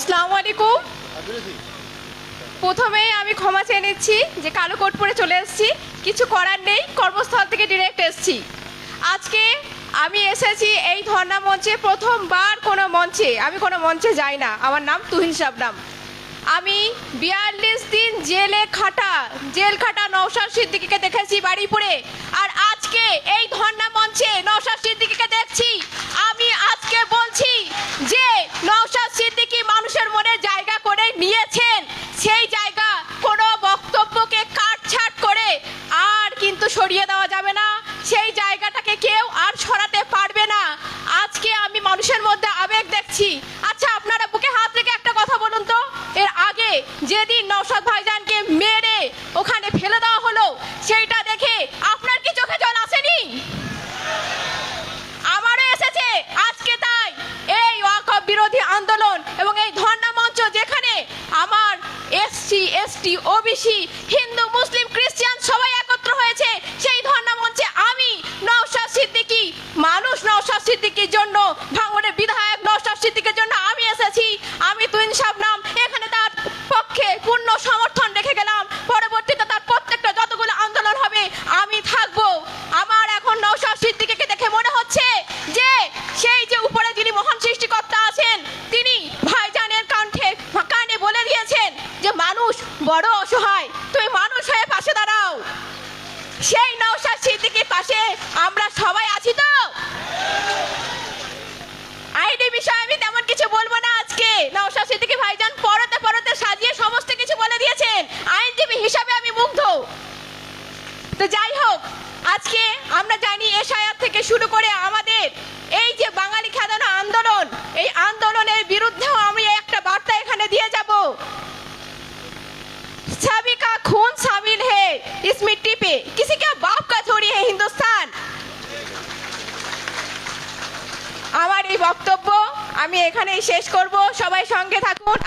আসসালামু আলাইকুম। প্রথমেই আমি ক্ষমা চেয়ে নিচ্ছি যে কালো কোট পরে চলে এসেছি, কিছু করার নেই, কর্মস্থল থেকে ডিরেক্ট এসেছি। আজকে আমি এসেছি এই ধর্ণা মঞ্চে, প্রথমবার কোনো মঞ্চে, আমি কোনো মঞ্চে যাই না। আমার নাম তুহিন শাবনাম। আমি 42 দিন জেল খাটা নওশাদ সিদ্দিকীকে দেখেছি বাড়িপুরে, আর আজকে এই ধর্ণা মঞ্চে নওশাদ সিদ্দিকীকে দেখছি। আমি আজকে বলছি যে নওশাদ সিদ্দিকী মানুষের মনে জায়গা করে নিয়েছেন, সেই জায়গা কোনো বক্তব্যকে কাটছাট করে আর কিন্তু সরিয়ে দেওয়া যাবে না, সেই জায়গাটাকে কেউ আর সরাতে পারবে না। আজকে আমি মানুষের মধ্যে আবেগ দেখছি। আচ্ছা, আপনারা বুকে হাত রেখে একটা কথা বলুন তো, এর আগে যেদিন নওশাদ ভাইজানকে মেরে ওখানে ফেলে দেওয়া হলো, সেইটা দেখে আপনার কি চোখে জল আসেনি? আমারও এসেছে। আজকে তাই এই ওয়াকফ বিরোধী আন্দোলন এবং এই ধর্ণা মঞ্চ, যেখানে আমার এসসি এসটি ওবিসি হিন্দু মুসলিম খ্রিস্টান সবাই একত্র হয়েছে, সেই ধর্ণা মঞ্চে আমি নওশাদ সিদ্দিকী, মানুষ নওশাদ সিদ্দিকীর জন্য, ভাঙড়ের বিধায়ক নওশাদ সিদ্দিকীর জন্য আমি এসেছি। আমি তুহিন শাবনাম এখানে তার পক্ষে পূর্ণ সমর্থন রেখে গেলাম। পরবর্তীতে তার প্রত্যেকটা যতগুলো আন্দোলন হবে আমি থাকবো। আমার এখন নওশাদ সিদ্দিকীকে দেখে মনে হচ্ছে যে সেই যে উপরে যিনি মহান সৃষ্টিকর্তা আছেন, তিনি ভাইজানের কানে বলে দিয়েছেন যে মানুষ বড় অসহায়, তুমি মানুষ হয়ে পাশে দাঁড়াও। সেই নওশাদ সিদ্দিকীর পাশে আমরা সবাই আছি তো। আইনি বিষয়ে আমি তেমন কিছু বলবো না আজকে। নওশাদ সিদ্দিকী ভাইজান পরতে সাজিয়ে সমস্ত কিছু বলে দিয়েছেন। আইনজীবী হিসাবে আমি মুগ্ধ। তো যাই হোক, আজকে আমরা জানি এশায়াত থেকে শুরু করে আমাদের এই যে বাঙালি খেদানো আন্দোলন, এই আন্দোলনের বিরুদ্ধেও আমি একটা বার্তা এখানে দিয়ে যাব। सभी का खून शामिल है इस मिट्टी पे, किसी का बाप का थोड़ी है हिंदुस्तान। আমার এই বক্তব্য আমি এখানেই শেষ করব। সবাই সঙ্গে থাকুন।